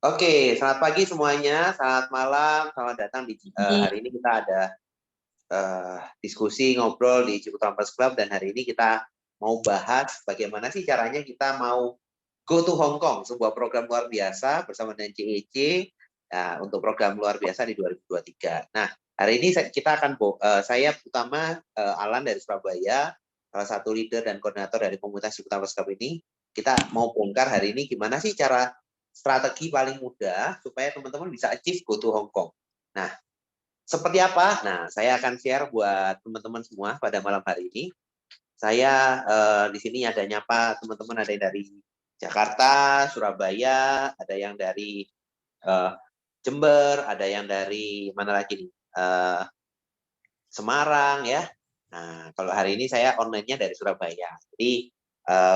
Oke, selamat pagi semuanya, selamat malam, selamat datang di hari ini kita ada diskusi ngobrol di Ciputra Press Club dan hari ini kita mau bahas bagaimana sih caranya kita mau go to Hong Kong, sebuah program luar biasa bersama dengan CEC untuk program luar biasa di 2023. Nah, hari ini kita akan saya utama Alan dari Surabaya, salah satu leader dan koordinator dari komunitas Ciputra Press Club ini, kita mau bongkar hari ini gimana sih cara strategi paling mudah supaya teman-teman bisa achieve go to Hong Kong. Nah, seperti apa? Nah, saya akan share buat teman-teman semua pada malam hari ini. Saya di sini ada nyapa teman-teman, ada yang dari Jakarta, Surabaya, ada yang dari Jember, ada yang dari mana lagi nih? Semarang ya. Nah, kalau hari ini saya online-nya dari Surabaya. Jadi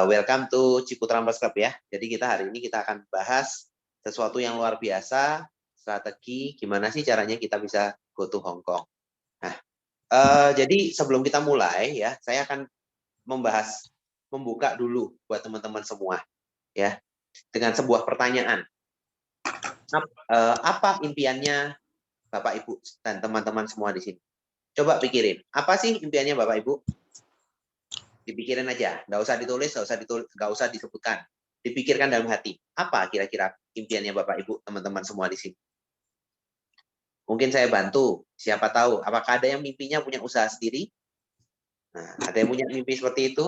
welcome to Ciputra Press Club ya. Jadi hari ini kita akan bahas sesuatu yang luar biasa, strategi gimana sih caranya kita bisa go to Hong Kong. Nah, jadi sebelum kita mulai ya, saya akan membuka dulu buat teman-teman semua ya, dengan sebuah pertanyaan. Apa impiannya Bapak Ibu dan teman-teman semua di sini? Coba pikirin, apa sih impiannya Bapak Ibu? Dipikirin aja, nggak usah ditulis, nggak usah disebutkan. Dipikirkan dalam hati. Apa kira-kira impiannya Bapak Ibu, teman-teman semua di sini? Mungkin saya bantu, siapa tahu. Apakah ada yang mimpinya punya usaha sendiri? Nah, ada yang punya mimpi seperti itu?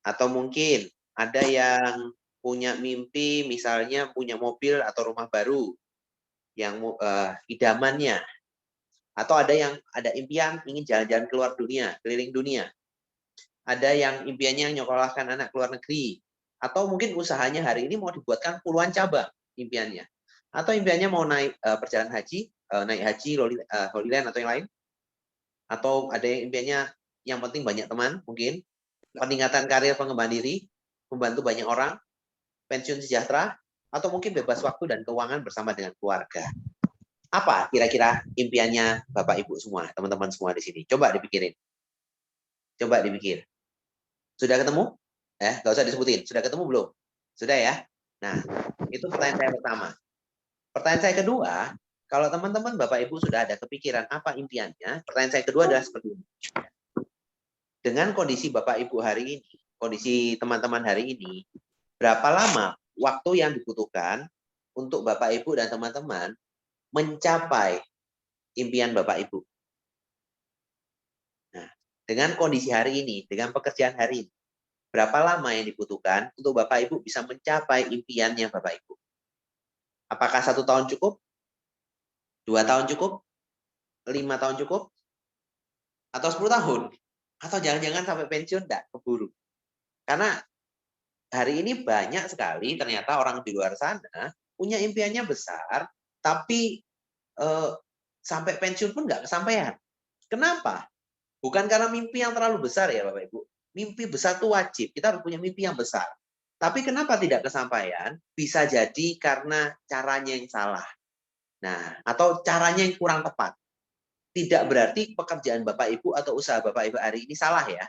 Atau mungkin ada yang punya mimpi, misalnya punya mobil atau rumah baru yang idamannya. Atau ada yang ada impian ingin jalan-jalan keluar dunia, keliling dunia. Ada yang impiannya nyekolahkan anak keluar negeri. Atau mungkin usahanya hari ini mau dibuatkan puluhan cabang impiannya. Atau impiannya mau naik perjalanan haji, naik haji, Holy Land atau yang lain. Atau ada yang impiannya yang penting banyak teman mungkin. Peningkatan karir pengembangan diri, membantu banyak orang, pensiun sejahtera, atau mungkin bebas waktu dan keuangan bersama dengan keluarga. Apa kira-kira impiannya Bapak Ibu semua, teman-teman semua di sini? Coba dipikirin. Coba dipikir. Sudah ketemu? Nggak usah disebutin. Sudah ketemu belum? Sudah ya? Nah, itu pertanyaan saya pertama. Pertanyaan saya kedua, kalau teman-teman Bapak Ibu sudah ada kepikiran apa impiannya, pertanyaan saya kedua adalah seperti ini. Dengan kondisi Bapak Ibu hari ini, kondisi teman-teman hari ini, berapa lama waktu yang dibutuhkan untuk Bapak Ibu dan teman-teman mencapai impian Bapak Ibu? Nah, dengan kondisi hari ini, dengan pekerjaan hari ini, berapa lama yang dibutuhkan untuk Bapak Ibu bisa mencapai impiannya Bapak Ibu? Apakah 1 tahun cukup? 2 tahun cukup? 5 tahun cukup? Atau 10 tahun? Atau jangan-jangan sampai pensiun enggak keburu? Karena hari ini banyak sekali ternyata orang di luar sana punya impiannya besar, tapi sampai pensiun pun nggak kesampaian. Kenapa? Bukan karena mimpi yang terlalu besar ya Bapak Ibu. Mimpi besar itu wajib, kita harus punya mimpi yang besar. Tapi kenapa tidak kesampaian? Bisa jadi karena caranya yang salah. Nah, atau caranya yang kurang tepat. Tidak berarti pekerjaan Bapak Ibu atau usaha Bapak Ibu hari ini salah ya.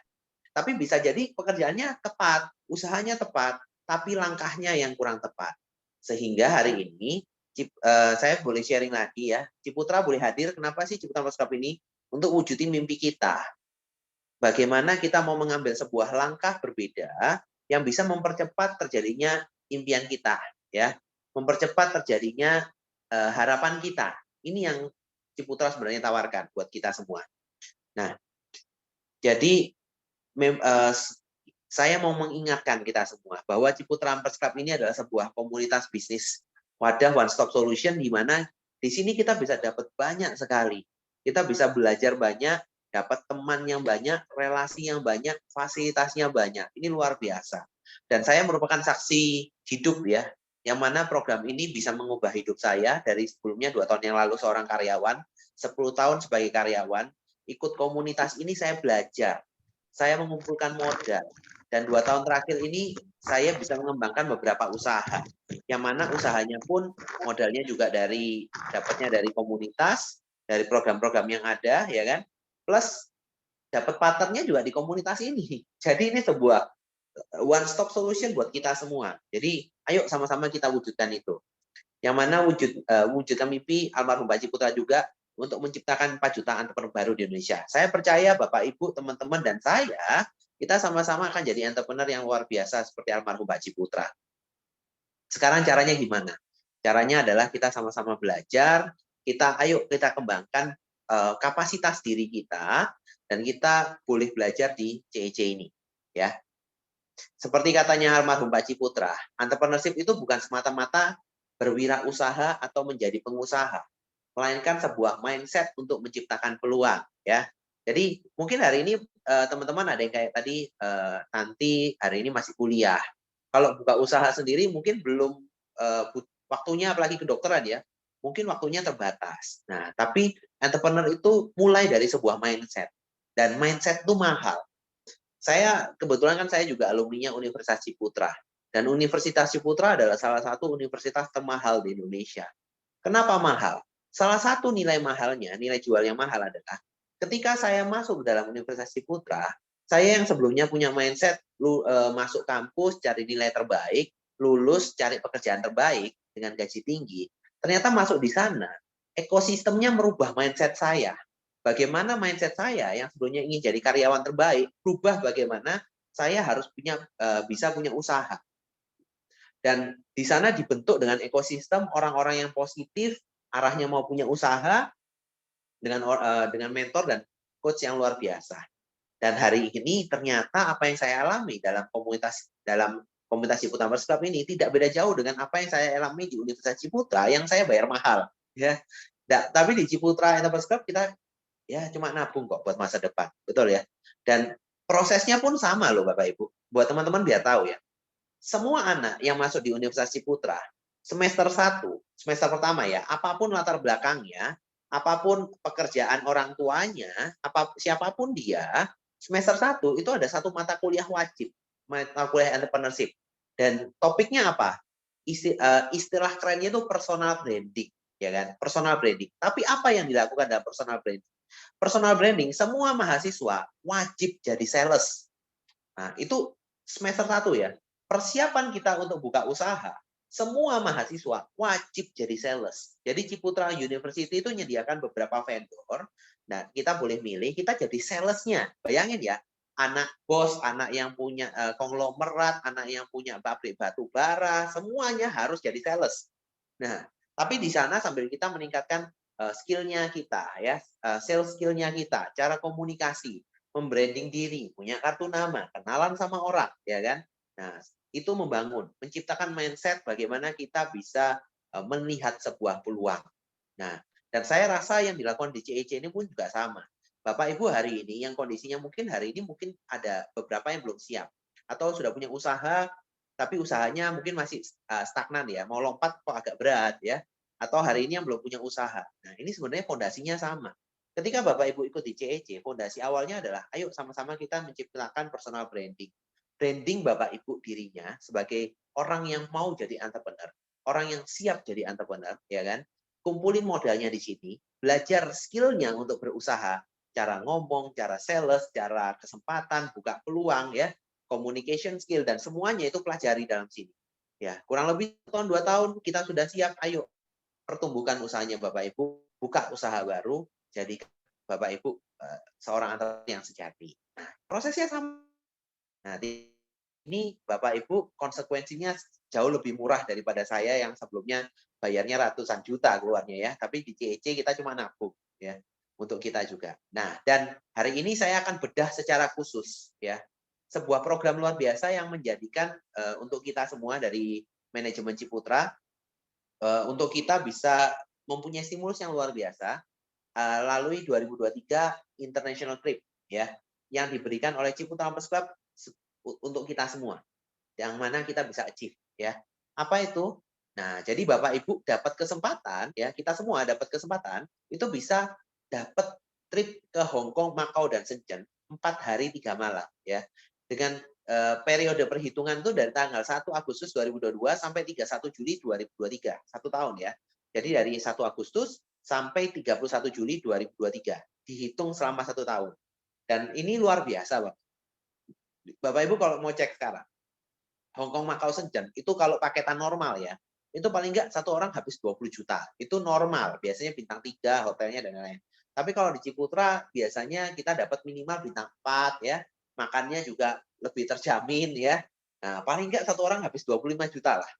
Tapi bisa jadi pekerjaannya tepat, usahanya tepat, tapi langkahnya yang kurang tepat. Sehingga hari ini saya boleh sharing lagi ya. Ciputra boleh hadir. Kenapa sih Ciputra Press Club ini? Untuk wujudin mimpi kita. Bagaimana kita mau mengambil sebuah langkah berbeda yang bisa mempercepat terjadinya impian kita, ya, mempercepat terjadinya harapan kita. Ini yang Ciputra sebenarnya tawarkan buat kita semua. Nah, jadi saya mau mengingatkan kita semua bahwa Ciputra Press Club ini adalah sebuah komunitas bisnis wadah one stop solution di mana di sini kita bisa dapat banyak sekali. Kita bisa belajar banyak, dapat teman yang banyak, relasi yang banyak, fasilitasnya banyak. Ini luar biasa. Dan saya merupakan saksi hidup ya, yang mana program ini bisa mengubah hidup saya dari sebelumnya 2 tahun yang lalu seorang karyawan, 10 tahun sebagai karyawan, ikut komunitas ini saya belajar. Saya mengumpulkan modal. Dan 2 tahun terakhir ini saya bisa mengembangkan beberapa usaha. Yang mana usahanya pun modalnya juga dapatnya dari komunitas, dari program-program yang ada, ya kan? Plus dapat partnernya juga di komunitas ini. Jadi ini sebuah one stop solution buat kita semua. Jadi ayo sama-sama kita wujudkan itu. Yang mana wujudkan mimpi almarhum Pak Ciputra juga untuk menciptakan 4 juta entrepreneur baru di Indonesia. Saya percaya Bapak, Ibu, teman-teman, dan saya, kita sama-sama akan jadi entrepreneur yang luar biasa seperti almarhum Pak Ciputra. Sekarang caranya gimana? Caranya adalah kita sama-sama belajar, ayo kita kembangkan kapasitas diri kita, dan kita boleh belajar di CEC ini. Ya. Seperti katanya almarhum Pak Ciputra, entrepreneurship itu bukan semata-mata berwirausaha atau menjadi pengusaha, melainkan sebuah mindset untuk menciptakan peluang, ya. Jadi mungkin hari ini teman-teman ada yang kayak tadi nanti hari ini masih kuliah. Kalau buka usaha sendiri mungkin belum waktunya, apalagi kedokteran ya. Mungkin waktunya terbatas. Nah, tapi entrepreneur itu mulai dari sebuah mindset, dan mindset itu mahal. Saya kebetulan kan saya juga alumninya Universitas Ciputra, dan Universitas Ciputra adalah salah satu universitas termahal di Indonesia. Kenapa mahal? Salah satu nilai mahalnya, nilai jual yang mahal adalah ketika saya masuk dalam Universitas Ciputra, saya yang sebelumnya punya mindset masuk kampus cari nilai terbaik, lulus cari pekerjaan terbaik dengan gaji tinggi. Ternyata masuk di sana, ekosistemnya merubah mindset saya. Bagaimana mindset saya yang sebelumnya ingin jadi karyawan terbaik, berubah bagaimana saya harus bisa punya usaha. Dan di sana dibentuk dengan ekosistem orang-orang yang positif, arahnya mau punya usaha, dengan mentor dan coach yang luar biasa. Dan hari ini ternyata apa yang saya alami dalam komunitas Ciputra Entrepreneurs Club ini tidak beda jauh dengan apa yang saya alami di Universitas Ciputra yang saya bayar mahal. Ya, tapi di Ciputra Entrepreneurs Club kita ya cuma nabung kok buat masa depan, betul ya. Dan prosesnya pun sama loh Bapak Ibu. Buat teman-teman biar tahu ya. Semua anak yang masuk di Universitas Ciputra semester 1, semester pertama ya, apapun latar belakangnya, apapun pekerjaan orang tuanya, siapapun dia, semester 1 itu ada satu mata kuliah wajib, mata kuliah entrepreneurship. Dan topiknya apa? Istilah kerennya itu personal branding, ya kan? Personal branding. Tapi apa yang dilakukan dalam personal branding? Personal branding, semua mahasiswa wajib jadi sales. Nah, itu semester 1 ya. Persiapan kita untuk buka usaha, semua mahasiswa wajib jadi sales. Jadi Ciputra University itu menyediakan beberapa vendor. Nah, kita boleh milih, kita jadi salesnya. Bayangin ya, anak bos, anak yang punya konglomerat, anak yang punya pabrik batu bara, semuanya harus jadi sales. Nah, tapi di sana sambil kita meningkatkan skill-nya kita, ya, sales skill-nya kita, cara komunikasi, membranding diri, punya kartu nama, kenalan sama orang, ya kan? Nah, itu membangun, menciptakan mindset bagaimana kita bisa melihat sebuah peluang. Nah, dan saya rasa yang dilakukan di CEC ini pun juga sama. Bapak Ibu hari ini yang kondisinya mungkin hari ini mungkin ada beberapa yang belum siap atau sudah punya usaha tapi usahanya mungkin masih stagnan ya, mau lompat kok agak berat ya. Atau hari ini yang belum punya usaha. Nah, ini sebenarnya fondasinya sama. Ketika Bapak Ibu ikut di CEC, fondasi awalnya adalah ayo sama-sama kita menciptakan personal branding. Branding Bapak Ibu dirinya sebagai orang yang mau jadi entrepreneur, orang yang siap jadi entrepreneur, ya kan? Kumpulin modalnya di sini, belajar skill-nya untuk berusaha, cara ngomong, cara sales, cara kesempatan, buka peluang ya, communication skill dan semuanya itu pelajari dalam sini. Ya, kurang lebih tahun 2 tahun kita sudah siap, ayo pertumbuhkan usahanya Bapak Ibu, buka usaha baru, jadi Bapak Ibu seorang entrepreneur yang sejati. Nah, prosesnya sama. Nah, ini Bapak Ibu konsekuensinya jauh lebih murah daripada saya yang sebelumnya bayarnya ratusan juta keluarnya ya, tapi di CEC kita cuma nabung ya untuk kita juga. Nah, dan hari ini saya akan bedah secara khusus ya sebuah program luar biasa yang menjadikan untuk kita semua dari manajemen Ciputra untuk kita bisa mempunyai stimulus yang luar biasa lalui 2023 International Trip ya yang diberikan oleh Ciputra Entrepreneurs Club untuk kita semua yang mana kita bisa achieve ya. Apa itu? Nah, jadi Bapak Ibu dapat kesempatan ya, kita semua dapat kesempatan itu bisa dapat trip ke Hong Kong, Macau dan Shenzhen 4 hari 3 malam ya. Dengan periode perhitungan itu dari tanggal 1 Agustus 2022 sampai 31 Juli 2023, 1 tahun ya. Jadi dari 1 Agustus sampai 31 Juli 2023, dihitung selama 1 tahun. Dan ini luar biasa, Bapak. Bapak Ibu kalau mau cek sekarang, Hong Kong, Macau, Shenzhen itu kalau paketan normal ya, itu paling enggak satu orang habis 20 juta. Itu normal, biasanya bintang 3 hotelnya dan lain-lain. Tapi kalau di Ciputra biasanya kita dapat minimal bintang 4 ya. Makannya juga lebih terjamin ya. Nah, paling enggak satu orang habis 25 juta lah.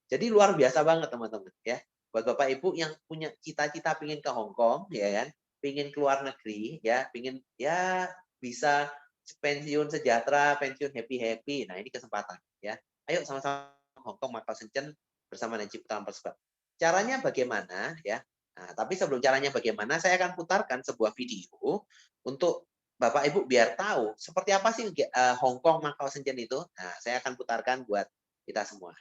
Jadi luar biasa banget teman-teman ya. Buat Bapak Ibu yang punya cita-cita pingin ke Hong Kong ya kan, pingin keluar negeri ya, pingin ya bisa pensiun sejahtera, pensiun happy-happy. Nah, ini kesempatan ya. Ayo sama-sama Hong Kong, Macau, Shenzhen bersama dengan Ciputra Perspat. Caranya bagaimana ya? Nah, tapi sebelum caranya bagaimana, saya akan putarkan sebuah video untuk Bapak Ibu biar tahu seperti apa sih Hong Kong, Macau, Shenzhen itu. Nah, saya akan putarkan buat kita semua.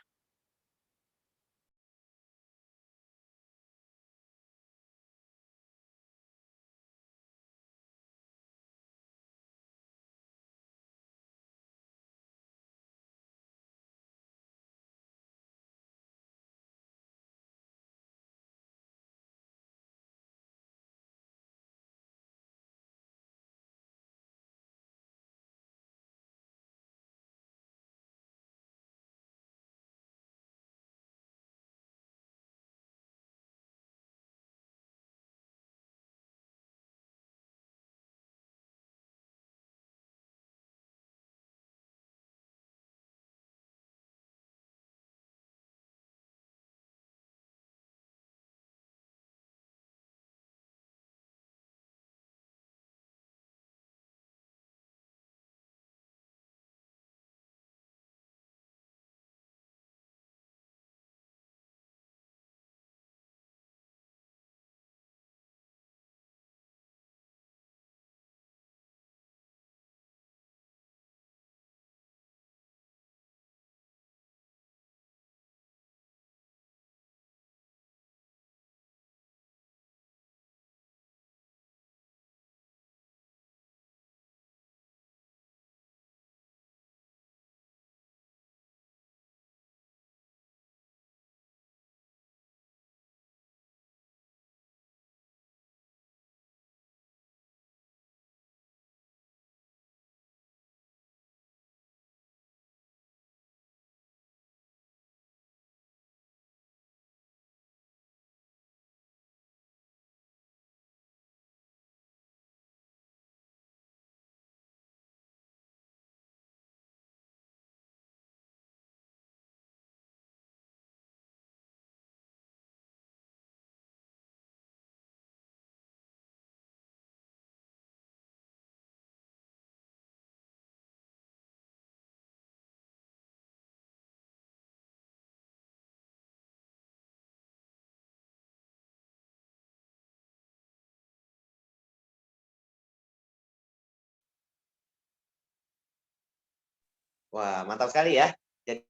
Wah, mantap sekali ya. Jadi,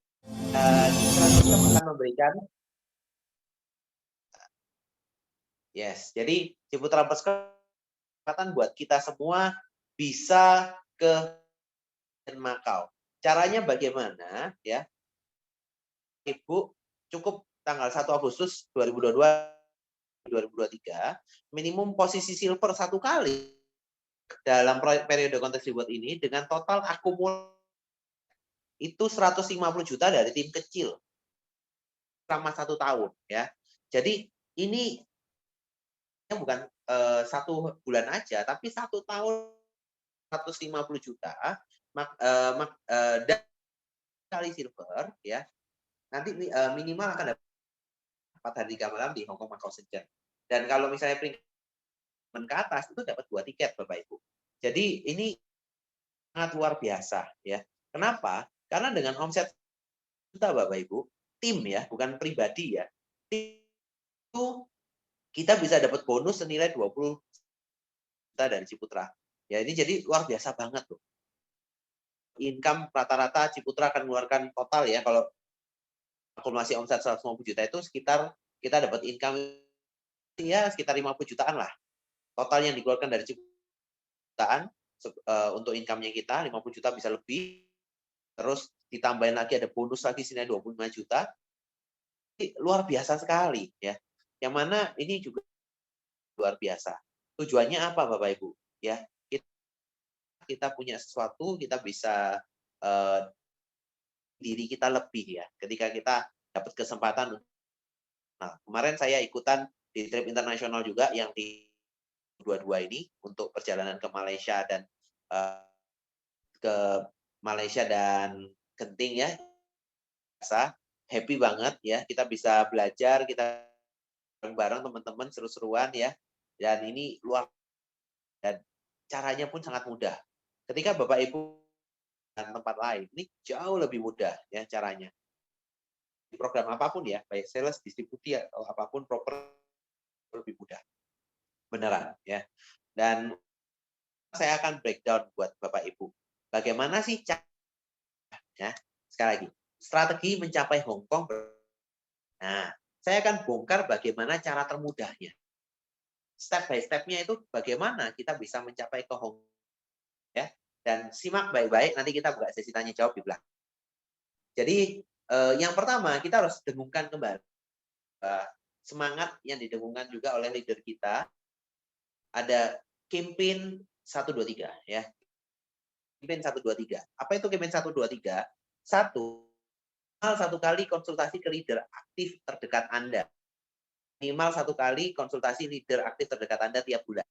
Ciputra akan memberikan jadi Ciputra kesempatan buat kita semua bisa ke Macau. Caranya bagaimana ya? Ibu cukup tanggal 1 Agustus 2022 2023 minimum posisi silver 1 kali dalam periode kontes reward ini dengan total akumulasi itu 150 juta dari tim kecil selama 1 tahun ya. Jadi ini bukan 1 bulan aja, tapi 1 tahun 150 juta dan kali silver ya. Nanti minimal akan dapat 4 hari 3 malam di Hong Kong Macau Shenzhen. Dan kalau misalnya peringkat ke atas itu dapat 2 tiket Bapak Ibu. Jadi ini sangat luar biasa ya. Kenapa? Karena dengan omset kita Bapak Ibu, tim ya, bukan pribadi ya. Tim itu kita bisa dapat bonus senilai 20 juta dari Ciputra. Ya ini jadi luar biasa banget loh. Income rata-rata Ciputra akan mengeluarkan total ya kalau akumulasi omset 150 juta itu sekitar kita dapat income ya sekitar 50 jutaan lah. Total yang dikeluarkan dari Ciputra untuk income-nya kita 50 juta bisa lebih. Terus ditambahin lagi ada bonus lagi senilai 25 juta. Luar biasa sekali ya. Yang mana ini juga luar biasa. Tujuannya apa Bapak Ibu? Ya, kita punya sesuatu, kita bisa diri kita lebih ya. Ketika kita dapat kesempatan Nah, kemarin saya ikutan di trip internasional juga yang di 22 ini untuk perjalanan ke Malaysia dan uh, ke Malaysia dan Genting ya. Happy banget ya, kita bisa belajar, kita bareng-bareng teman-teman seru-seruan ya. Dan ini luar dan caranya pun sangat mudah. Ketika Bapak Ibu dan tempat lain, ini jauh lebih mudah ya caranya. Program apapun ya, baik sales, distribusi atau apapun proper lebih mudah. Beneran ya. Dan saya akan breakdown buat Bapak Ibu. Bagaimana sih caranya? Sekali lagi, strategi mencapai Hong Kong. Nah, saya akan bongkar bagaimana cara termudahnya. Step by step-nya itu bagaimana kita bisa mencapai ke Hong Kong ya. Dan simak baik-baik, nanti kita buka sesi tanya jawab di belakang. Jadi yang pertama kita harus dengungkan kembali semangat yang didengungkan juga oleh leader kita. Ada campaign 123 ya. Campaign 123. Apa itu campaign 123? Satu kali konsultasi ke leader aktif terdekat Anda. Minimal 1 kali konsultasi leader aktif terdekat Anda tiap bulan.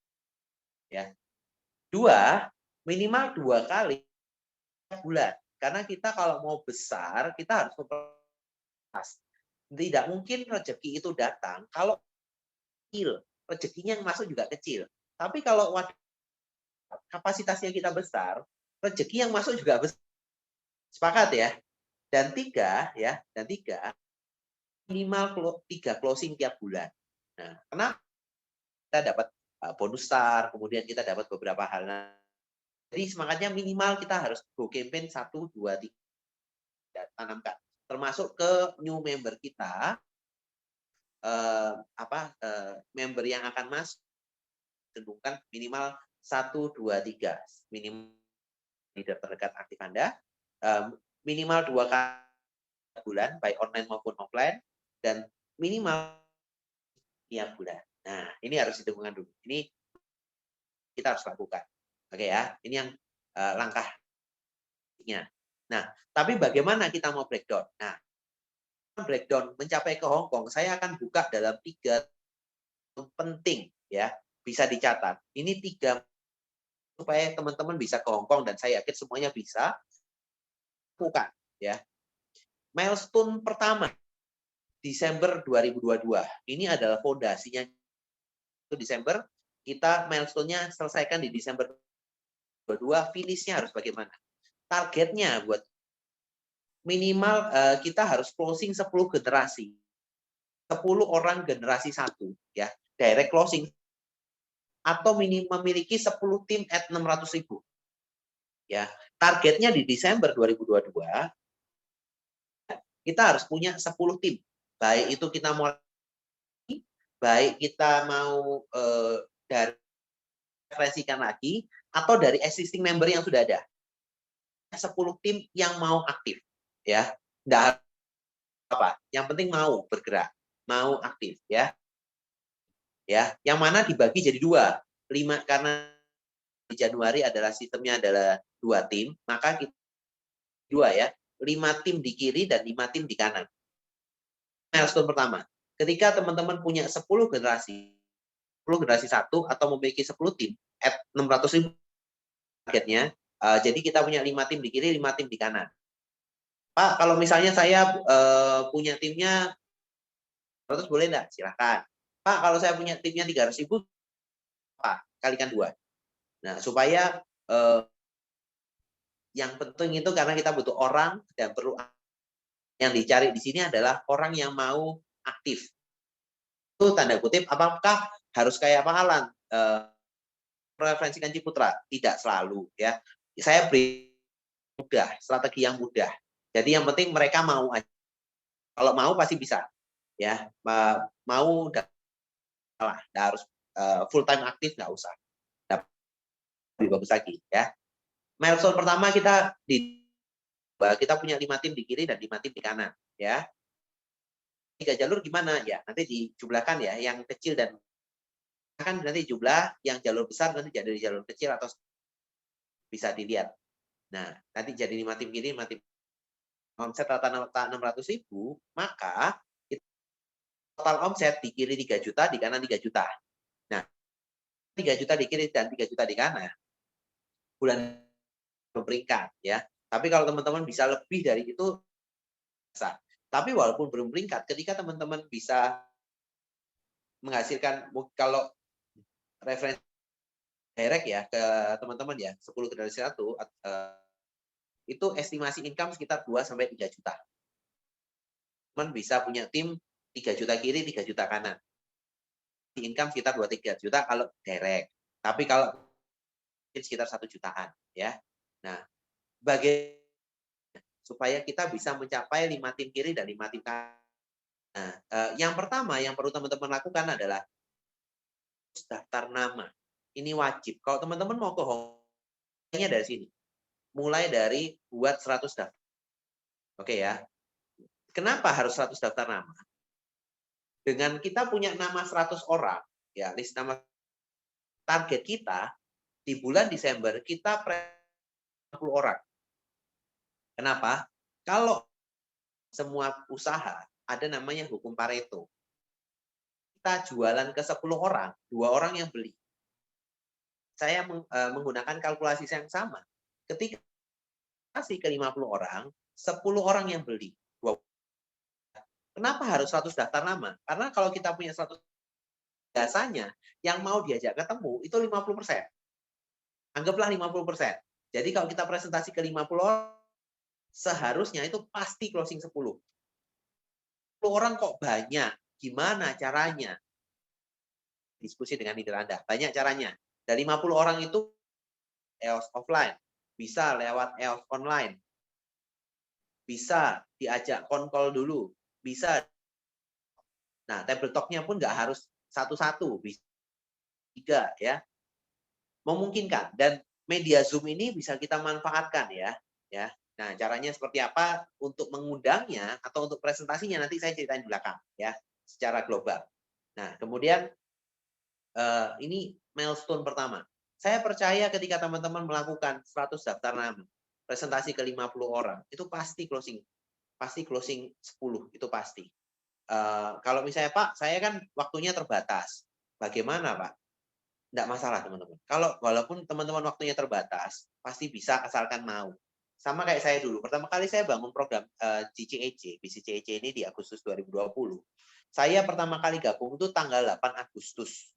Ya. 2, minimal 2 kali tiap bulan. Karena kita kalau mau besar, kita harus memperluas. Tidak mungkin rezeki itu datang kalau kecil. Rezekinya yang masuk juga kecil. Tapi kalau kapasitasnya kita besar, rezeki yang masuk juga besar. Sepakat ya? Dan 3 ya, minimal 3 closing tiap bulan. Nah, kenapa kita dapat bonus star, kemudian kita dapat beberapa hal. Nah, jadi semangatnya minimal kita harus go campaign 1, 2, 3 tanamkan. Termasuk ke new member kita, member yang akan masuk, tentukan minimal 1, 2, 3. Minimal leader terdekat aktif Anda, minimal 2 kali bulan, baik online maupun offline, dan minimal tiap bulan. Nah, ini harus ditentukan dulu. Ini kita harus lakukan. Oke ya, ini yang langkahnya. Nah, tapi bagaimana kita mau breakdown? Nah, breakdown mencapai ke Hong Kong, saya akan buka dalam 3 penting ya, bisa dicatat. Ini 3 supaya teman-teman bisa ke Hong Kong dan saya yakin semuanya bisa lakukan ya. Milestone pertama Desember 2022. Ini adalah fondasinya. Desember kita milestone-nya selesaikan di Desember 2022, finish-nya harus bagaimana? Targetnya buat minimal kita harus closing 10 generasi. 10 orang generasi 1 ya. Direct closing atau memiliki 10 tim at 600.000. Ya, targetnya di Desember 2022 kita harus punya 10 tim. Baik itu kita mau dari referensikan lagi atau dari existing member yang sudah ada. 10 tim yang mau aktif ya. Enggak apa, yang penting mau bergerak, mau aktif ya. Ya, yang mana dibagi jadi 2. 5 karena di Januari adalah sistemnya adalah 2 tim, maka kita 2 ya. 5 tim di kiri dan 5 tim di kanan. Milestone pertama. Ketika teman-teman punya 10 generasi 1 atau memiliki 10 tim at 600.000 targetnya, jadi kita punya 5 tim di kiri, 5 tim di kanan. Pak, kalau misalnya saya punya timnya 100 boleh enggak? Silahkan. Pak, kalau saya punya timnya 300.000, Pak, kalikan 2. Nah, supaya yang penting itu karena kita butuh orang dan perlu yang dicari di sini adalah orang yang mau aktif. Itu tanda kutip, apakah harus kayak Pak Alan? Referensikan Ciputra? Tidak selalu ya. Saya beri mudah, strategi yang mudah. Jadi yang penting mereka mau aja. Kalau mau pasti bisa. Ya, mau salah, harus full time aktif nggak usah. Lebih bagus lagi ya. Milestone pertama kita punya 5 tim di kiri dan 5 tim di kanan ya. 3 jalur gimana ya? Nanti dijumlahkan ya, yang kecil dan kan nanti jumlah yang jalur besar nanti jadi jalur kecil atau bisa dilihat. Nah, nanti jadi 5 tim kiri, 5 tim omset rata 600.000, maka total omset di kiri 3 juta, di kanan 3 juta. Nah, 3 juta di kiri dan 3 juta di kanan, bulan peringkat ya. Tapi kalau teman-teman bisa lebih dari itu, bisa. Tapi walaupun belum peringkat, ketika teman-teman bisa menghasilkan, kalau referensi direct ya ke teman-teman ya, 10 generasi 1, itu estimasi income sekitar 2 sampai 3 juta. Teman bisa punya tim 3 juta kiri, 3 juta kanan. Income sekitar 2-3 juta kalau direct. Tapi kalau sekitar 1 jutaan ya. Nah, bagaimana supaya kita bisa mencapai 5 tim kiri dan 5 tim kanan. Nah, yang pertama yang perlu teman-teman lakukan adalah daftar nama. Ini wajib. Kalau teman-teman mau ke home-nya dari sini. Mulai dari buat 100 daftar. Oke ya. Kenapa harus 100 daftar nama? Dengan kita punya nama 100 orang, ya, list nama, target kita di bulan Desember kita 10 orang. Kenapa? Kalau semua usaha ada namanya hukum Pareto. Kita jualan ke 10 orang, 2 orang yang beli. Saya menggunakan kalkulasi yang sama. Ketika kasih ke 50 orang, 10 orang yang beli. Kenapa harus 100 daftar nama? Karena kalau kita punya 100, biasanya yang mau diajak ketemu itu 50%. Anggaplah 50%. Jadi kalau kita presentasi ke 50 orang, seharusnya itu pasti closing 10. 10 orang kok banyak, gimana caranya? Diskusi dengan leader Anda. Banyak caranya. Dari 50 orang itu EOS offline, bisa lewat EOS online, bisa diajak konkol dulu, bisa. Nah, table talk-nya pun nggak harus satu-satu, bisa 3 ya. Memungkinkan, dan media Zoom ini bisa kita manfaatkan ya. Nah, caranya seperti apa untuk mengundangnya atau untuk presentasinya nanti saya ceritain di belakang ya, secara global. Nah, kemudian ini milestone pertama. Saya percaya ketika teman-teman melakukan 100 daftar nama, presentasi ke 50 orang, itu pasti closing 10, itu pasti. Kalau misalnya Pak, saya kan waktunya terbatas. Bagaimana Pak? Enggak masalah teman-teman. Kalau walaupun teman-teman waktunya terbatas, pasti bisa asalkan mau. Sama kayak saya dulu. Pertama kali saya bangun program GCEC, BCCEC ini di Agustus 2020. Saya pertama kali gabung itu tanggal 8 Agustus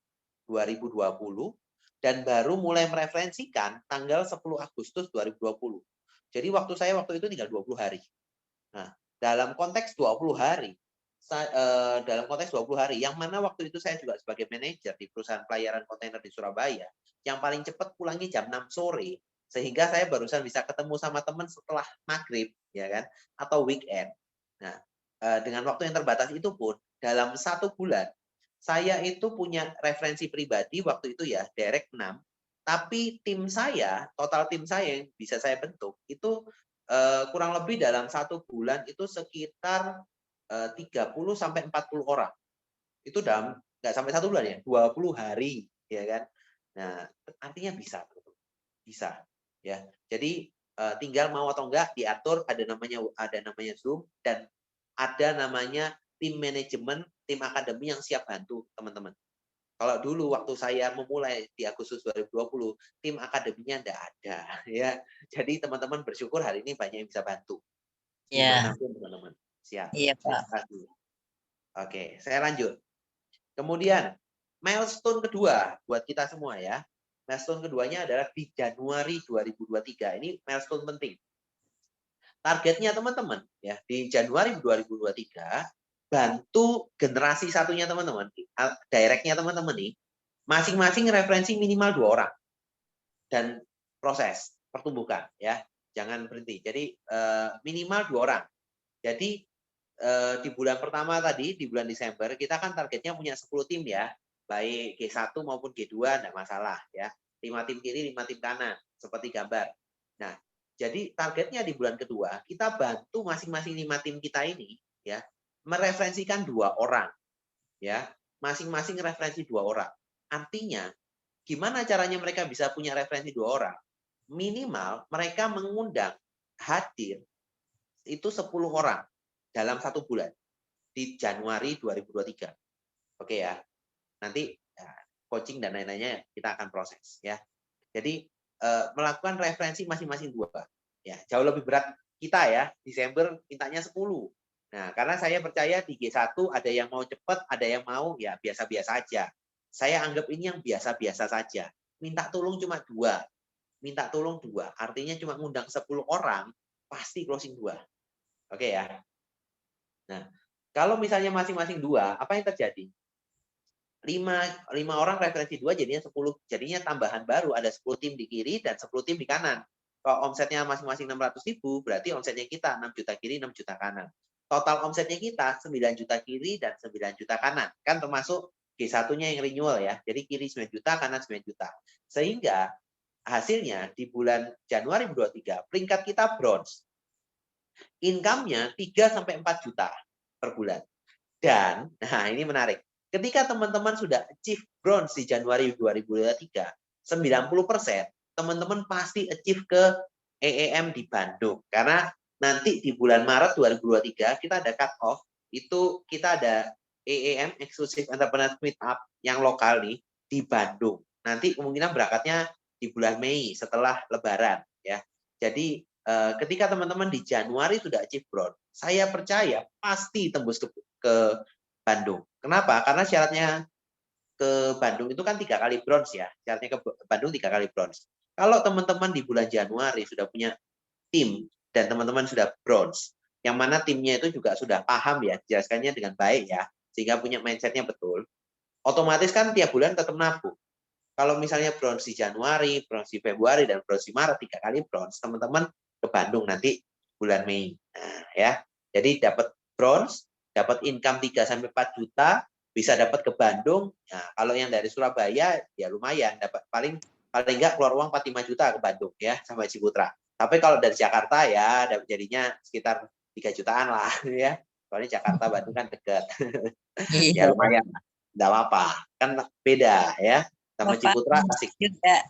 2020 dan baru mulai mereferensikan tanggal 10 Agustus 2020. Jadi waktu itu tinggal 20 hari. Nah, dalam konteks 20 hari, yang mana waktu itu saya juga sebagai manajer di perusahaan pelayaran kontainer di Surabaya, yang paling cepat pulangnya jam 6 sore, sehingga saya barusan bisa ketemu sama teman setelah maghrib, ya kan, atau weekend. Nah, dengan waktu yang terbatas itu pun, dalam 1 bulan, saya itu punya referensi pribadi waktu itu ya, direct 6, tapi total tim saya yang bisa saya bentuk, itu kurang lebih dalam 1 bulan itu sekitar 30 sampai 40 orang. Itu dalam nggak sampai 1 bulan ya, 20 hari, ya kan. Nah, artinya bisa. Bisa. Ya. Jadi tinggal mau atau enggak diatur, ada namanya Zoom dan ada namanya tim manajemen, tim akademi yang siap bantu teman-teman. Kalau dulu waktu saya memulai di Agustus 2020, tim akademinya enggak ada ya. Jadi teman-teman bersyukur hari ini banyak yang bisa bantu. Iya. Dimanapun teman-teman. Siap. Iya, Pak. Oke, saya lanjut. Kemudian, milestone kedua buat kita semua ya. Milestone keduanya adalah di Januari 2023. Ini milestone penting. Targetnya teman-teman ya, di Januari 2023 bantu generasi satunya teman-teman, directnya teman-teman nih, masing-masing referensi minimal 2 orang dan proses pertumbuhan ya, jangan berhenti. Jadi minimal 2 orang. Jadi di bulan pertama tadi, di bulan Desember, kita kan targetnya punya 10 tim ya, baik G1 maupun G2 enggak masalah ya. 5 tim kiri, 5 tim kanan, seperti gambar. Nah, jadi targetnya di bulan kedua, kita bantu masing-masing 5 tim kita ini ya, mereferensikan 2 orang. Ya, masing-masing referensi 2 orang. Artinya, gimana caranya mereka bisa punya referensi 2 orang? Minimal mereka mengundang hadir itu 10 orang dalam 1 bulan. di Januari 2023. Oke ya. Nanti ya, coaching dan lain-lainnya kita akan proses ya. Jadi melakukan referensi masing-masing 2. Ya, jauh lebih berat kita ya. Desember mintanya 10. Nah, karena saya percaya di G1 ada yang mau cepat, ada yang mau ya biasa-biasa aja. Saya anggap ini yang biasa-biasa saja. Minta tolong cuma 2. Minta tolong 2. Artinya cuma ngundang 10 orang, pasti closing 2. Oke ya. Nah, kalau misalnya masing-masing 2, apa yang terjadi? 5 orang referensi 2 jadinya 10. Jadinya tambahan baru ada 10 tim di kiri dan 10 tim di kanan. Kalau omsetnya masing-masing 600.000, berarti omsetnya kita 6 juta kiri, 6 juta kanan. Total omsetnya kita 9 juta kiri dan 9 juta kanan. Kan termasuk G1-nya yang renewal ya. Jadi kiri 9 juta, kanan 9 juta. Sehingga hasilnya di bulan Januari 2023, peringkat kita bronze. Income-nya 3-4 juta per bulan. Dan, nah ini menarik. Ketika teman-teman sudah achieve bronze di Januari 2023, 90% teman-teman pasti achieve ke EEM di Bandung. Karena nanti di bulan Maret 2023 kita ada cut off, itu kita ada EEM Exclusive Entrepreneur Meetup yang lokal nih di Bandung. Nanti kemungkinan berangkatnya di bulan Mei setelah Lebaran ya. Jadi ketika teman-teman di Januari sudah achieve bronze, saya percaya pasti tembus ke Bandung. Kenapa? Karena syaratnya ke Bandung itu kan 3 kali bronze ya. Syaratnya ke Bandung 3 kali bronze. Kalau teman-teman di bulan Januari sudah punya tim dan teman-teman sudah bronze, yang mana timnya itu juga sudah paham ya, jelaskannya dengan baik ya, sehingga punya mindsetnya betul, otomatis kan tiap bulan tetap nabung. Kalau misalnya bronze di Januari, bronze di Februari, dan bronze di Maret, 3 kali bronze, teman-teman ke Bandung nanti bulan Mei. Nah, ya. Jadi dapat bronze, dapat income 3-4 juta, bisa dapat ke Bandung. Nah, kalau yang dari Surabaya ya lumayan, dapat paling enggak keluar uang 4-5 juta ke Bandung ya sampai Ciputra. Tapi kalau dari Jakarta ya jadinya sekitar 3 jutaan lah ya. Soalnya Jakarta Bandung kan dekat. Ya Iya. lumayan. Enggak apa-apa. Kan beda ya. Sama Ciputra asik juga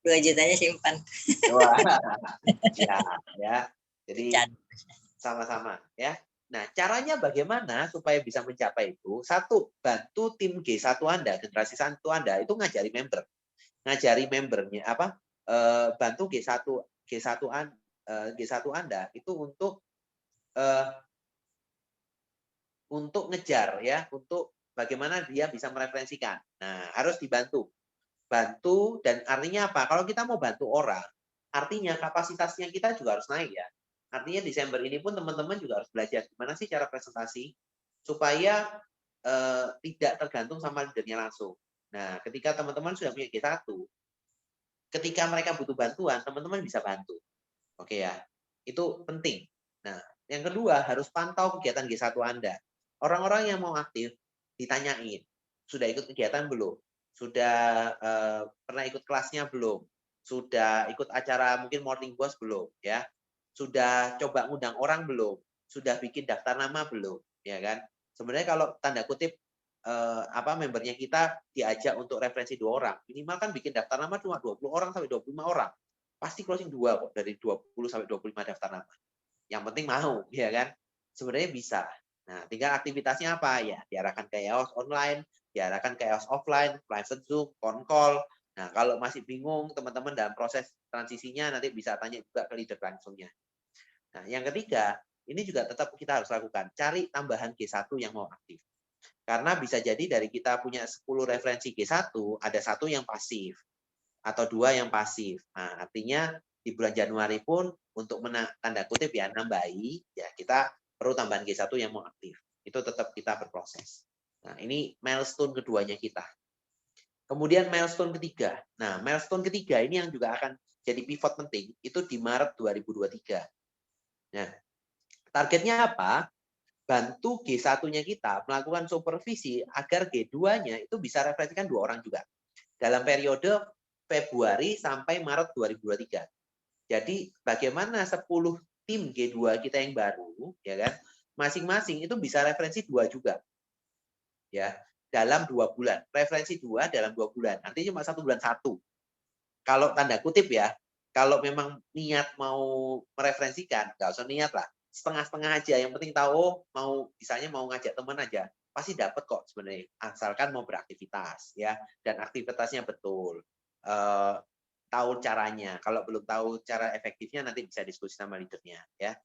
2 jutanya simpan. Wah, ya. Jadi sama-sama ya. Nah, caranya bagaimana supaya bisa mencapai itu? 1, bantu tim G1 Anda, generasi 1 Anda itu ngajari member. Ngajari membernya apa? Bantu G1 Anda itu untuk ngejar ya, untuk bagaimana dia bisa mereferensikan. Nah, harus dibantu. Bantu dan artinya apa? Kalau kita mau bantu orang, artinya kapasitasnya kita juga harus naik ya. Artinya Desember ini pun teman-teman juga harus belajar gimana sih cara presentasi supaya tidak tergantung sama leadernya langsung. Nah, ketika teman-teman sudah punya G1, ketika mereka butuh bantuan, teman-teman bisa bantu. Oke ya, itu penting. Nah, yang kedua harus pantau kegiatan G1 Anda. Orang-orang yang mau aktif ditanyain, sudah ikut kegiatan belum? Sudah pernah ikut kelasnya belum? Sudah ikut acara mungkin morning boss belum? Ya, sudah coba ngundang orang belum? Sudah bikin daftar nama belum? Ya kan? Sebenarnya kalau tanda kutip membernya kita diajak untuk referensi 2 orang, minimal kan bikin daftar nama cuma 20 orang sampai 25 orang. Pasti closing 2 kok dari 20 sampai 25 daftar nama. Yang penting mau, ya kan? Sebenarnya bisa. Nah, tinggal aktivitasnya apa? Ya, diarahkan ke EOS online, diarahkan ke EOS offline, private Zoom, phone call. Nah, kalau masih bingung teman-teman dalam proses transisinya nanti bisa tanya juga ke leader langsungnya. Nah, yang ketiga, ini juga tetap kita harus lakukan. Cari tambahan G1 yang mau aktif. Karena bisa jadi dari kita punya 10 referensi G1, ada 1 yang pasif atau 2 yang pasif. Nah, artinya di bulan Januari pun untuk tanda kutip ya nambahi, ya kita perlu tambahan G1 yang mau aktif. Itu tetap kita berproses. Nah, ini milestone keduanya kita. Kemudian milestone ketiga. Nah, milestone ketiga ini yang juga akan jadi pivot penting, itu di Maret 2023. Nah, targetnya apa? Bantu G1-nya kita melakukan supervisi agar G2-nya itu bisa referensikan 2 orang juga dalam periode Februari sampai Maret 2023. Jadi bagaimana 10 tim G2 kita yang baru, ya kan, masing-masing itu bisa referensi 2 juga, ya, dalam 2 bulan. Referensi 2 dalam 2 bulan. Nanti cuma 1 bulan 1. Kalau tanda kutip ya, kalau memang niat mau mereferensikan, nggak usah niat lah. setengah-setengah aja. Yang penting tahu mau misalnya mau ngajak teman aja, pasti dapat kok sebenarnya. Asalkan mau beraktivitas ya dan aktivitasnya betul. Tahu caranya. Kalau belum tahu cara efektifnya nanti bisa diskusi sama leadernya ya.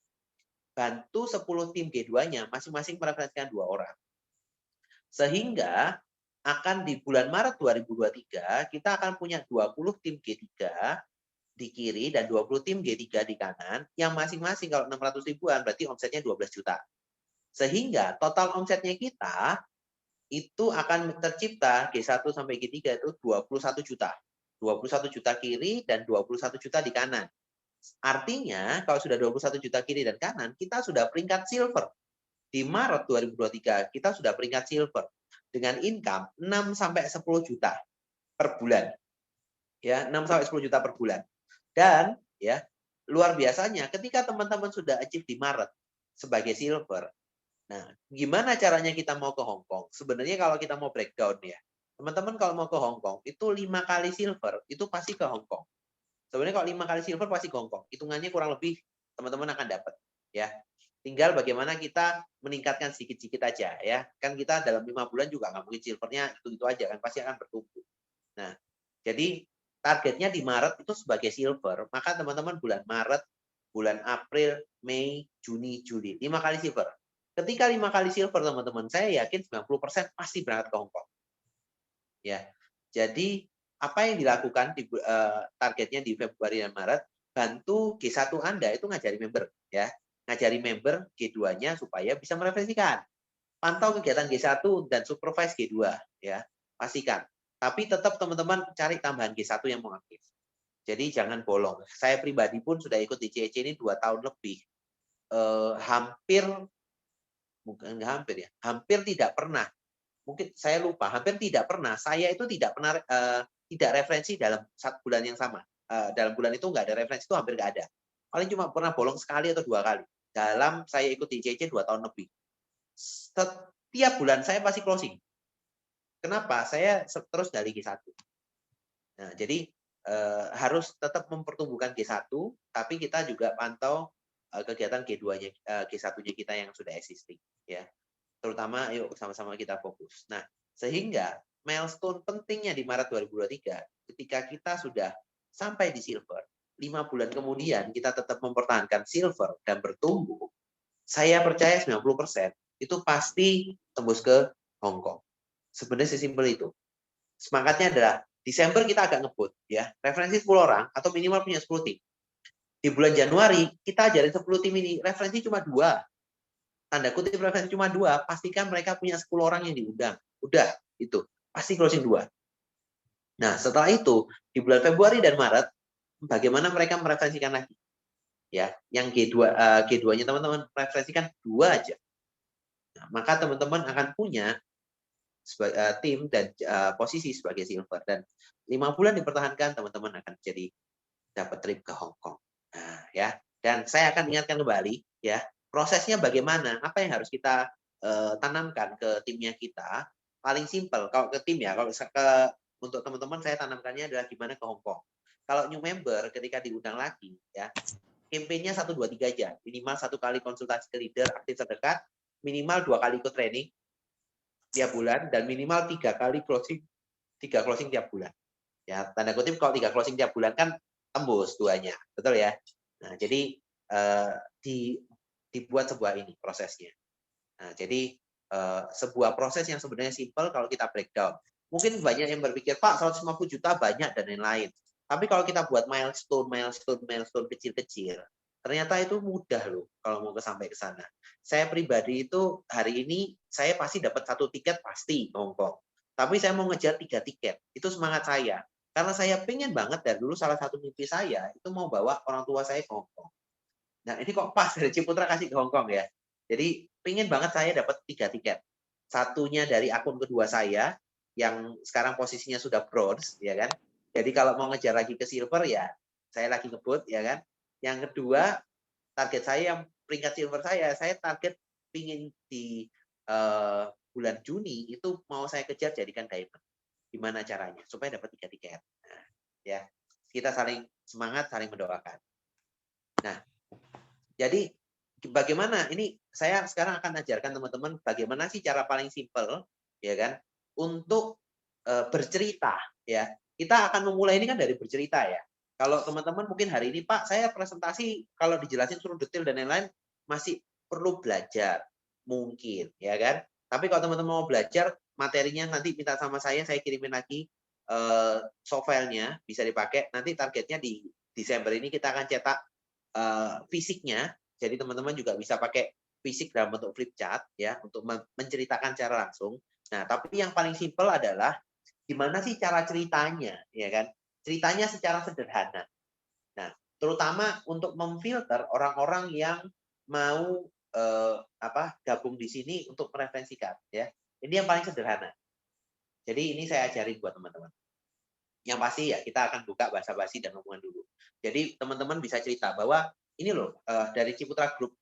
Bantu 10 tim G2-nya masing-masing mereferensikan 2 orang. Sehingga akan di bulan Maret 2023 kita akan punya 20 tim G3 di kiri dan 20 tim G3 di kanan yang masing-masing kalau 600 ribuan berarti omsetnya 12 juta. Sehingga total omsetnya kita itu akan tercipta G1 sampai G3 itu 21 juta. 21 juta kiri dan 21 juta di kanan. Artinya kalau sudah 21 juta kiri dan kanan, kita sudah peringkat silver. Di Maret 2023 kita sudah peringkat silver dengan income 6 sampai 10 juta per bulan. Ya, 6 sampai 10 juta per bulan. Dan ya, luar biasanya ketika teman-teman sudah achieve di Maret sebagai silver. Nah, gimana caranya kita mau ke Hong Kong? Sebenarnya kalau kita mau breakdown ya, teman-teman kalau mau ke Hong Kong itu 5 kali silver itu pasti ke Hong Kong. Sebenarnya kalau 5 kali silver pasti ke Hong Kong. Hitungannya kurang lebih teman-teman akan dapat ya. Tinggal bagaimana kita meningkatkan sedikit-sedikit aja ya. Kan kita dalam 5 bulan juga nggak mungkin silvernya itu aja kan, pasti akan bertumbuh. Nah, jadi targetnya di Maret itu sebagai silver, maka teman-teman bulan Maret, bulan April, Mei, Juni, Juli, 5 kali silver. Ketika 5 kali silver teman-teman, saya yakin 90% pasti berangkat ke Hong Kong. Ya. Jadi apa yang dilakukan di targetnya di Februari dan Maret, bantu G1 Anda itu ngajari member ya. Ngajari member G2-nya supaya bisa mereferensikan. Pantau kegiatan G1 dan supervise G2 ya. Pastikan. Tapi tetap teman-teman cari tambahan G1 yang mau aktif. Jadi jangan bolong. Saya pribadi pun sudah ikut di CEC ini 2 tahun lebih. Hampir hampir tidak pernah. Mungkin saya lupa, hampir tidak pernah. Saya itu tidak pernah tidak referensi dalam 1 bulan yang sama. Dalam bulan itu nggak ada referensi, itu hampir nggak ada. Paling cuma pernah bolong sekali atau 2 kali. Dalam saya ikut di CEC 2 tahun lebih. Setiap bulan saya pasti closing. Kenapa? Saya terus dari G1. Nah, jadi harus tetap mempertumbuhkan G1, tapi kita juga pantau kegiatan G2-nya, G1-nya kita yang sudah existing, ya. Terutama yuk sama-sama kita fokus. Nah, sehingga milestone pentingnya di Maret 2023, ketika kita sudah sampai di silver, 5 bulan kemudian kita tetap mempertahankan silver dan bertumbuh, saya percaya 90% itu pasti tembus ke Hong Kong. Sebenarnya sesimpel itu. Semangatnya adalah Desember kita agak ngebut ya, referensi 10 orang atau minimal punya 10 tim. Di bulan Januari kita ajarin 10 tim ini, referensi cuma 2. Tanda kutip referensi cuma 2, pastikan mereka punya 10 orang yang diundang. Udah, itu. Pasti closing 2. Nah, setelah itu di bulan Februari dan Maret bagaimana mereka mereferensikan lagi? Ya, yang G2-nya teman-teman referensikan 2 aja. Nah, maka teman-teman akan punya tim dan posisi sebagai silver, dan 5 bulan dipertahankan teman-teman akan jadi dapat trip ke Hong Kong. Nah, ya, dan saya akan ingatkan kembali ya, prosesnya bagaimana, apa yang harus kita tanamkan ke timnya kita. Paling simpel kalau ke tim ya, kalau untuk teman-teman saya tanamkannya adalah gimana ke Hong Kong. Kalau new member ketika diundang lagi ya, campaign-nya 1 2 3 aja, minimal 1 kali konsultasi ke leader aktif terdekat, minimal 2 kali ikut training tiap bulan, dan minimal 3 kali closing, 3 closing tiap bulan. Ya, tanda kutip kalau 3 closing tiap bulan kan tembus 2-nya, betul ya. Nah, jadi dibuat sebuah ini prosesnya. Nah, jadi sebuah proses yang sebenarnya simpel kalau kita breakdown. Mungkin banyak yang berpikir, Pak, 150 juta banyak dan lain-lain. Tapi kalau kita buat milestone kecil-kecil, ternyata itu mudah loh kalau mau sampai ke sana. Saya pribadi itu hari ini saya pasti dapat 1 tiket pasti Hong Kong. Tapi saya mau ngejar 3 tiket. Itu semangat saya. Karena saya pengen banget dari dulu, salah satu mimpi saya itu mau bawa orang tua saya ke Hong Kong. Nah, ini kok pas dari Ciputra kasih ke Hong Kong ya. Jadi pengen banget saya dapat 3 tiket. Satunya dari akun kedua saya yang sekarang posisinya sudah bronze, ya kan. Jadi kalau mau ngejar lagi ke silver ya saya lagi ngebut, ya kan. Yang kedua, target saya yang peringkat silver saya target pingin di bulan Juni itu mau saya kejar jadikan diamond. Gimana caranya supaya dapat 3 tiket. Nah, ya, kita saling semangat, saling mendoakan. Nah, jadi bagaimana ini saya sekarang akan ajarkan teman-teman bagaimana sih cara paling simpel ya kan untuk bercerita ya. Kita akan memulai ini kan dari bercerita ya. Kalau teman-teman mungkin hari ini Pak saya presentasi kalau dijelasin suruh detail dan lain-lain masih perlu belajar mungkin ya kan. Tapi kalau teman-teman mau belajar materinya nanti minta sama saya kirimin lagi software-nya bisa dipakai. Nanti targetnya di Desember ini kita akan cetak fisiknya. Jadi teman-teman juga bisa pakai fisik dalam bentuk flip chart ya untuk menceritakan secara langsung. Nah, tapi yang paling simpel adalah gimana sih cara ceritanya, ya kan? Ceritanya secara sederhana. Nah, terutama untuk memfilter orang-orang yang mau gabung di sini untuk mereferensikan ya. Ini yang paling sederhana. Jadi ini saya ajarin buat teman-teman. Yang pasti ya kita akan buka basa-basi dan omongan dulu. Jadi teman-teman bisa cerita bahwa ini loh dari Ciputra Group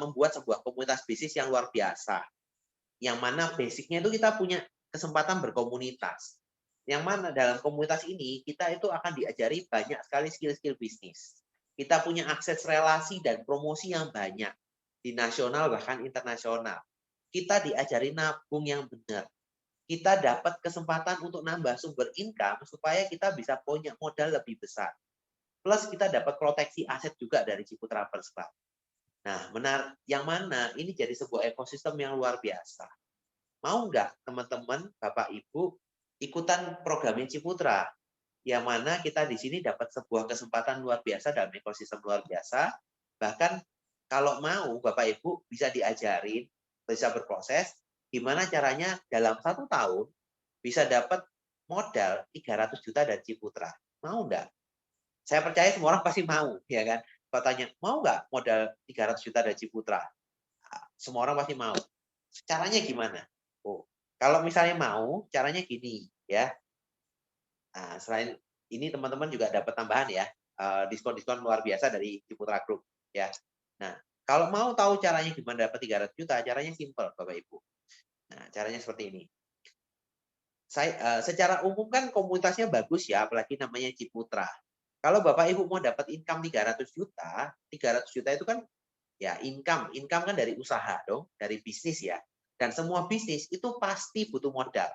membuat sebuah komunitas bisnis yang luar biasa. Yang mana basicnya itu kita punya kesempatan berkomunitas. Yang mana dalam komunitas ini kita itu akan diajari banyak sekali skill-skill bisnis. Kita punya akses relasi dan promosi yang banyak di nasional bahkan internasional. Kita diajari nabung yang benar. Kita dapat kesempatan untuk nambah sumber income supaya kita bisa punya modal lebih besar. Plus kita dapat proteksi aset juga dari Ciputra First Club. Nah, yang mana ini jadi sebuah ekosistem yang luar biasa. Mau nggak teman-teman, Bapak Ibu, ikutan programnya Ciputra? Yang mana kita di sini dapat sebuah kesempatan luar biasa dalam ekosistem luar biasa. Bahkan kalau mau Bapak Ibu bisa diajarin, bisa berproses, gimana caranya dalam 1 tahun bisa dapat modal 300 juta dari Ciputra. Mau nggak? Saya percaya semua orang pasti mau, ya kan? Kalau tanya, mau nggak modal 300 juta dari Ciputra? Semua orang pasti mau. Caranya gimana? Oh, kalau misalnya mau, caranya gini, ya. Nah, selain ini teman-teman juga dapat tambahan ya, diskon-diskon luar biasa dari Ciputra Group, ya. Nah, kalau mau tahu caranya gimana dapat 300 juta, caranya simple, Bapak Ibu. Nah, caranya seperti ini. Secara umum kan komunitasnya bagus ya, apalagi namanya Ciputra. Kalau Bapak Ibu mau dapat income 300 juta, 300 juta itu kan ya income. Income kan dari usaha dong, dari bisnis ya. Dan semua bisnis itu pasti butuh modal.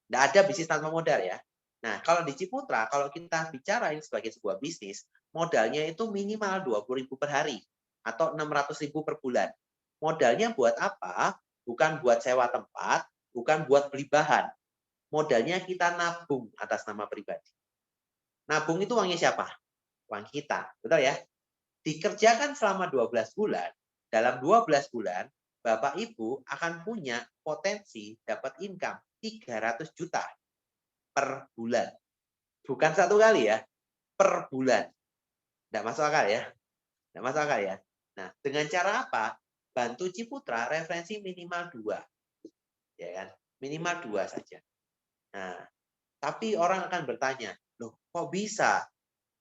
Nggak ada bisnis tanpa modal ya. Nah, kalau di Ciputra, kalau kita bicara ini sebagai sebuah bisnis, modalnya itu minimal 20.000 per hari atau 600.000 per bulan. Modalnya buat apa? Bukan buat sewa tempat, bukan buat beli bahan. Modalnya kita nabung atas nama pribadi. Nabung itu uangnya siapa? Uang kita, betul ya? Dikerjakan selama 12 bulan, dalam 12 bulan, Bapak Ibu akan punya potensi dapat income 300 juta per bulan. Bukan 1 kali ya, per bulan. Tidak masuk akal ya? Tidak masuk akal ya? Nah, dengan cara apa? Bantu Ciputra referensi minimal 2. Ya kan? Minimal 2 saja. Nah, tapi orang akan bertanya, loh kok bisa?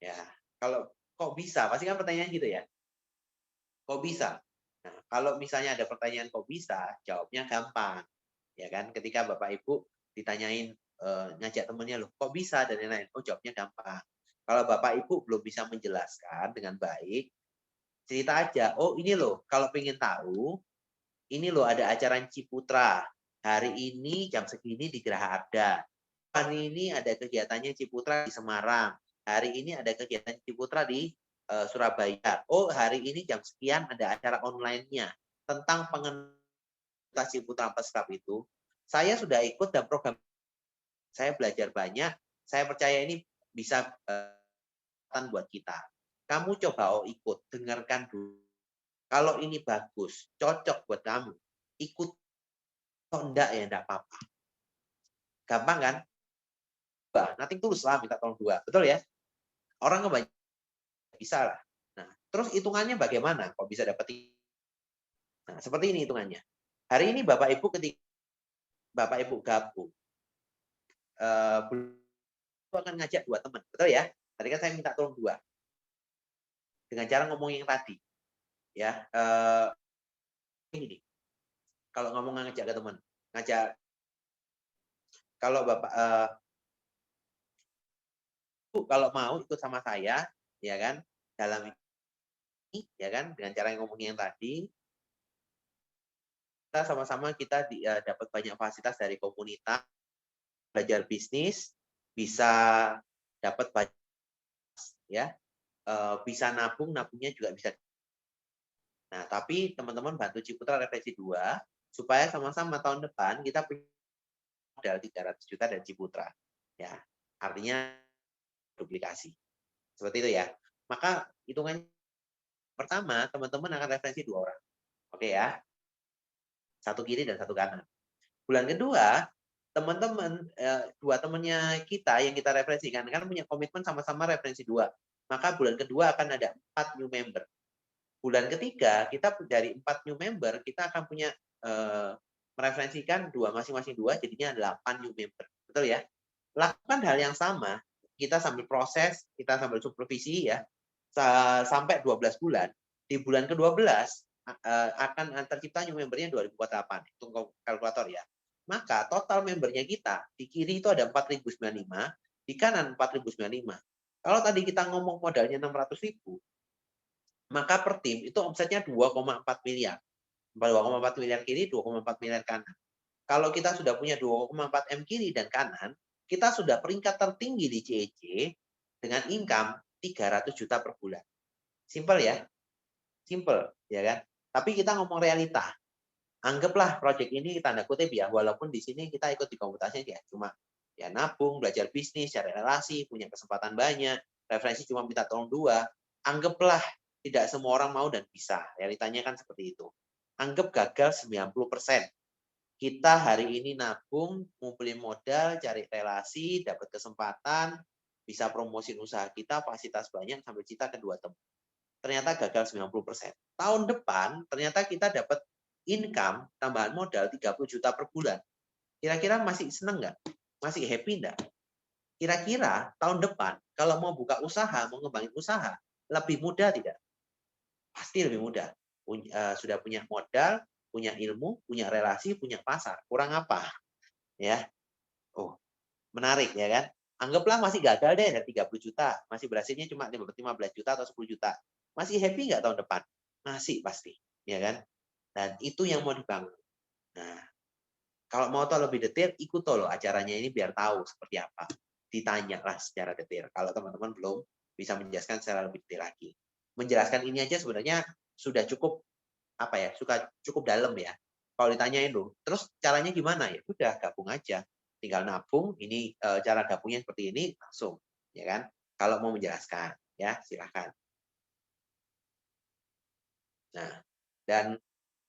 Ya, kalau kok bisa? Pasti kan pertanyaan gitu ya. Kok bisa? Nah, kalau misalnya ada pertanyaan kok bisa, jawabnya gampang. Ya kan? Ketika Bapak Ibu ditanyain ngajak temennya loh, kok bisa dan lain-lain. Oh, jawabnya gampang. Kalau Bapak Ibu belum bisa menjelaskan dengan baik, cerita aja. Oh, ini loh, kalau pengen tahu, ini loh ada acara Ciputra. Hari ini jam segini di Geraha Arda. Hari ini ada kegiatannya Ciputra di Semarang. Hari ini ada kegiatan Ciputra di Surabaya. Oh, hari ini jam sekian ada acara online-nya tentang pengenalan Ciputra Plus Club itu. Saya sudah ikut dan program saya belajar banyak. Saya percaya ini bisa buat kita. Kamu coba ikut, dengarkan dulu. Kalau ini bagus, cocok buat kamu, ikut. Kalau enggak ya enggak apa-apa. Gampang kan? Nothing tulus lah minta tolong 2. Betul ya? Orang kebanyakan bisa lah. Nah, terus hitungannya bagaimana? Kok bisa dapat? Nah, seperti ini hitungannya. Hari ini Bapak Ibu ketika Bapak Ibu gabung, akan ngajak 2 teman, betul ya? Tadi kan saya minta tolong 2. Dengan cara ngomong yang tadi, ya. Ini kalau ngomong ngajak ke teman, ngajak kalau Bapak kalau mau ikut sama saya, ya kan? Dalam ya kan, dengan cara yang ngomongin yang tadi, kita sama-sama kita dapat banyak fasilitas dari komunitas, belajar bisnis, bisa dapat banyak, ya, bisa nabung, nabungnya juga bisa. Nah, tapi teman-teman bantu Ciputra referensi 2 supaya sama-sama tahun depan kita punya modal 300 juta dari Ciputra. Ya, artinya duplikasi. Seperti itu ya. Maka hitungan pertama, teman-teman akan referensi 2 orang. Oke ya. Satu kiri dan satu kanan. Bulan kedua, teman-teman, 2 temannya kita yang kita referensikan kan punya komitmen sama-sama referensi 2. Maka bulan kedua akan ada 4 new member. Bulan ketiga, kita dari 4 new member, kita akan punya mereferensikan 2 masing-masing 2, jadinya 8 new member. Betul ya? Lakukan hal yang sama, kita sambil proses, kita sambil supervisi ya, sampai 12 bulan. Di bulan ke-12 akan tercipta new membernya 2048. Itu kalkulator ya. Maka total membernya kita, di kiri itu ada 4.095, di kanan 4.095. Kalau tadi kita ngomong modalnya 600.000, maka per tim itu omsetnya 2,4 miliar. 2,4 miliar kiri, 2,4 miliar kanan. Kalau kita sudah punya 2,4 M kiri dan kanan, kita sudah peringkat tertinggi di CEC dengan income 300 juta per bulan. Simple ya? Simple, ya kan? Tapi kita ngomong realita. Anggaplah proyek ini tanda kutip ya, walaupun di sini kita ikut di komputasinya ya, cuma ya nabung, belajar bisnis, cari relasi, punya kesempatan banyak, referensi cuma minta tolong 2, anggaplah tidak semua orang mau dan bisa. Realitanya kan seperti itu. Anggap gagal 90%. Kita hari ini nabung, ngumpulin modal, cari relasi, dapat kesempatan, bisa promosiin usaha kita, fasilitas banyak, sampai cita kedua teman. Ternyata gagal 90%. Tahun depan, ternyata kita dapat income, tambahan modal 30 juta per bulan. Kira-kira masih seneng nggak? Masih happy nggak? Kira-kira tahun depan, kalau mau buka usaha, mau ngembangin usaha, lebih mudah tidak? Pasti lebih mudah. Sudah punya modal, punya ilmu, punya relasi, punya pasar. Kurang apa? Ya. Oh, menarik ya kan? Anggaplah masih gagal deh dari 30 juta. Masih berhasilnya cuma 15 juta atau 10 juta. Masih happy nggak tahun depan? Masih pasti. Ya kan? Dan itu yang mau dibangun. Nah, kalau mau tahu lebih detail, ikut loh acaranya ini biar tahu seperti apa. Ditanya lah secara detail. Kalau teman-teman belum bisa menjelaskan secara lebih detail lagi. Menjelaskan ini aja sebenarnya sudah cukup apa ya, cukup dalam ya. Kalau ditanyain loh, terus caranya gimana ya? Udah gabung aja. Tinggal nabung, ini cara gabungnya seperti ini langsung, ya kan? Kalau mau menjelaskan, ya silakan. Nah, dan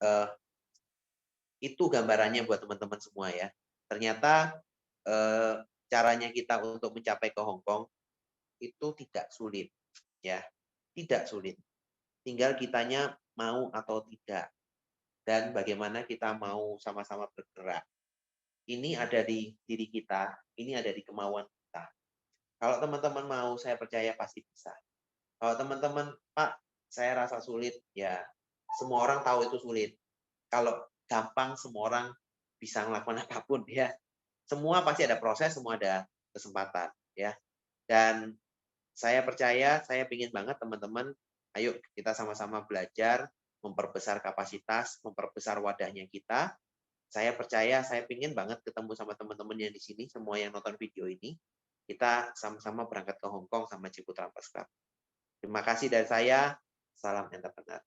eh, itu gambarannya buat teman-teman semua ya. Ternyata caranya kita untuk mencapai ke Hong Kong itu tidak sulit, ya, tidak sulit. Tinggal kitanya mau atau tidak, dan bagaimana kita mau sama-sama bergerak. Ini ada di diri kita, ini ada di kemauan kita. Kalau teman-teman mau, saya percaya pasti bisa. Kalau teman-teman, Pak, saya rasa sulit, ya semua orang tahu itu sulit. Kalau gampang, semua orang bisa melakukan apapun, ya. Semua pasti ada proses, semua ada kesempatan, ya. Dan saya percaya, saya ingin banget teman-teman, ayo kita sama-sama belajar, memperbesar kapasitas, memperbesar wadahnya kita. Saya percaya, saya ingin banget ketemu sama teman-teman yang di sini, semua yang nonton video ini. Kita sama-sama berangkat ke Hong Kong sama Ciputra First Club. Terima kasih dari saya. Salam entrepreneur.